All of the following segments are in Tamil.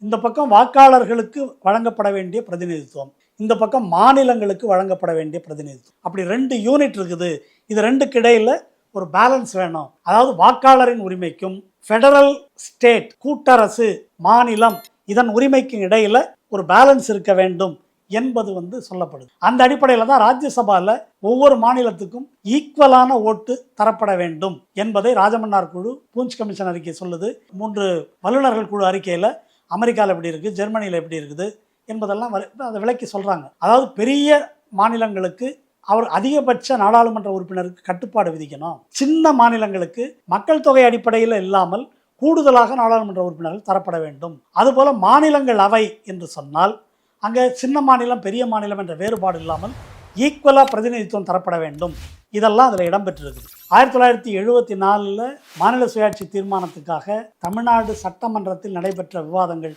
இந்த பக்கம் வாக்காளர்களுக்கு வழங்கப்பட வேண்டிய பிரதிநிதித்துவம், இந்த பக்கம் மாநிலங்களுக்கு வழங்கப்பட வேண்டிய பிரதிநிதித்துவம். அப்படி 2 யூனிட் இருக்குது. இது 2க்கு இடையில் ஒரு பேலன்ஸ் வேணும். அதாவது வாக்காளரின் உரிமைக்கும் ஃபெடரல் ஸ்டேட் கூட்டரசு மாநிலம் இதன் உரிமைக்கும் இடையில் ஒரு பேலன்ஸ் இருக்க வேண்டும் என்பது சொல்லப்படுது. அந்த அடிப்படையில் தான் ராஜ்யசபாவில் ஒவ்வொரு மாநிலத்துக்கும் ஈக்குவலான ஓட்டு தரப்பட வேண்டும் என்பதை ராஜமன்னார் குழு பூஞ்ச் கமிஷன் அறிக்கை சொல்லுது. 3 வல்லுநர்கள் குழு அறிக்கையில் அமெரிக்காவில் எப்படி இருக்குது, ஜெர்மனியில் எப்படி இருக்குது என்பதெல்லாம் அதை விளக்கி சொல்கிறாங்க. அதாவது பெரிய மாநிலங்களுக்கு அவர் அதிகபட்ச நாடாளுமன்ற உறுப்பினருக்கு கட்டுப்பாடு விதிக்கணும். சின்ன மாநிலங்களுக்கு மக்கள் தொகை அடிப்படையில் இல்லாமல் கூடுதலாக நாடாளுமன்ற உறுப்பினர்கள் தரப்பட வேண்டும். அதுபோல் மாநிலங்கள் அவை என்று சொன்னால் அங்கே சின்ன மாநிலம் பெரிய மாநிலம் என்ற வேறுபாடு இல்லாமல் ஈக்குவலாக பிரதிநிதித்துவம் தரப்பட வேண்டும். இதெல்லாம் அதில் இடம்பெற்றிருக்குது. 1974 மாநில சுயாட்சி தீர்மானத்துக்காக தமிழ்நாடு சட்டமன்றத்தில் நடைபெற்ற விவாதங்கள்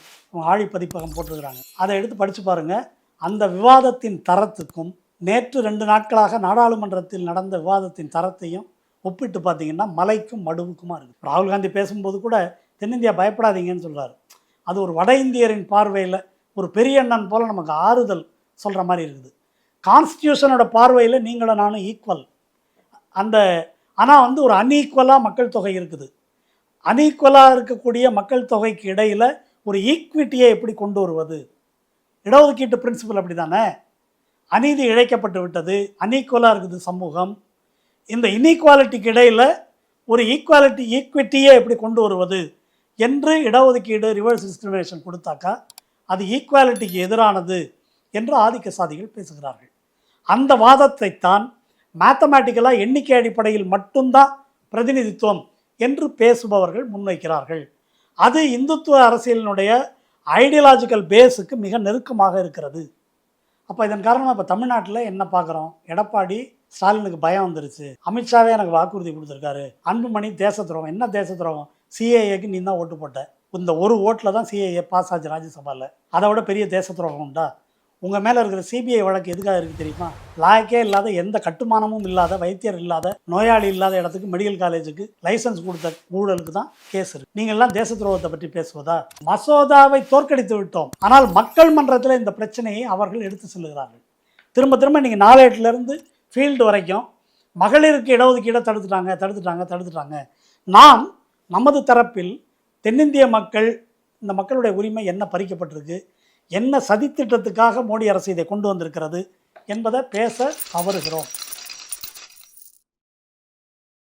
ஆழி பதிப்பகம் போட்டிருக்கிறாங்க. அதை எடுத்து படித்து பாருங்கள். அந்த விவாதத்தின் தரத்துக்கும் நேற்று 2 நாட்களாக நாடாளுமன்றத்தில் நடந்த விவாதத்தின் தரத்தையும் ஒப்பிட்டு பார்த்தீங்கன்னா மலைக்கும் மடுவுக்குமா இருக்குது. ராகுல் காந்தி பேசும்போது கூட தென்னிந்தியா பயப்படாதீங்கன்னு சொல்கிறார். அது ஒரு வட இந்தியரின் பார்வையில் ஒரு பெரிய அண்ணன் போல் நமக்கு ஆறுதல் சொல்கிற மாதிரி இருக்குது. கான்ஸ்டியூஷனோட பார்வையில் நீங்களும் நானும் ஈக்குவல். ஆனால் ஒரு அன்ஈக்குவலாக மக்கள் தொகை இருக்குது. அன்ஈக்குவலாக இருக்கக்கூடிய மக்கள் தொகைக்கு இடையில் ஒரு ஈக்விட்டியை எப்படி கொண்டு வருவது? இடஒதுக்கீட்டு பிரின்சிபல் அப்படி தானே. அநீதி இழைக்கப்பட்டு விட்டது, அன்ஈக்குவலாக இருக்குது சமூகம். இந்த இன்ஈக்குவாலிட்டிக்கு இடையில் ஒரு ஈக்விட்டியை எப்படி கொண்டு வருவது என்று இடஒதுக்கீடு ரிவர்ஸ் டிஸ்கிரிமினேஷன் கொடுத்தாக்கா அது ஈக்குவாலிட்டிக்கு எதிரானது என்று ஆதிக்க சாதிகள் பேசுகிறார்கள். அந்த வாதத்தை தான் மேத்தமேட்டிக்கலாக எண்ணிக்கை அடிப்படையில் மட்டும்தான் பிரதிநிதித்துவம் என்று பேசுபவர்கள் முன்வைக்கிறார்கள். அது இந்துத்துவ அரசியலினுடைய ஐடியாலஜிக்கல் பேஸுக்கு மிக நெருக்கமாக இருக்கிறது. அப்போ இதன் காரணமாக இப்போ தமிழ்நாட்டில் என்ன பார்க்குறோம்? எடப்பாடி ஸ்டாலினுக்கு பயம் வந்துருச்சு. அமித்ஷாவே எனக்கு வாக்குறுதி கொடுத்துருக்காரு. அன்புமணி தேச துரோகம். என்ன தேச துரோகம்? சிஏஏக்கு நீ தான் ஓட்டு போட்ட. இந்த ஒரு ஓட்டில் தான் சிஏஏ பாஸ் ஆச்சு ராஜ்யசபாவில். அதை விட பெரிய தேச துரோகம் உண்டா? உங்கள் மேலே இருக்கிற சிபிஐ வழக்கு எதுக்காக இருக்குது தெரியுமா? லாய்க்கே இல்லாத, எந்த கட்டுமானமும் இல்லாத, வைத்தியர் இல்லாத, நோயாளி இல்லாத இடத்துக்கு மெடிக்கல் காலேஜுக்கு லைசன்ஸ் கொடுத்த ஊழலுக்கு தான் கேஸ் இருக்குது. நீங்கள்லாம் தேச துரோகத்தை பற்றி பேசுவதா? மசோதாவை தோற்கடித்து விட்டோம். ஆனால் மக்கள் மன்றத்தில் இந்த பிரச்சனையை அவர்கள் எடுத்து செல்லுகிறார்கள். திரும்ப திரும்ப நீங்கள் 4-8 ஃபீல்டு வரைக்கும் மகளிருக்கு இடஒதுக்கீடை தடுத்துட்டாங்க. நாம் நமது தரப்பில் தென்னிந்திய மக்கள், இந்த மக்களுடைய உரிமை என்ன பறிக்கப்பட்டிருக்கு, என்ன சதித்திட்டத்துக்காக மோடி அரசு இதை கொண்டு வந்திருக்கிறது என்பதை பேச தவறுகிறோம்.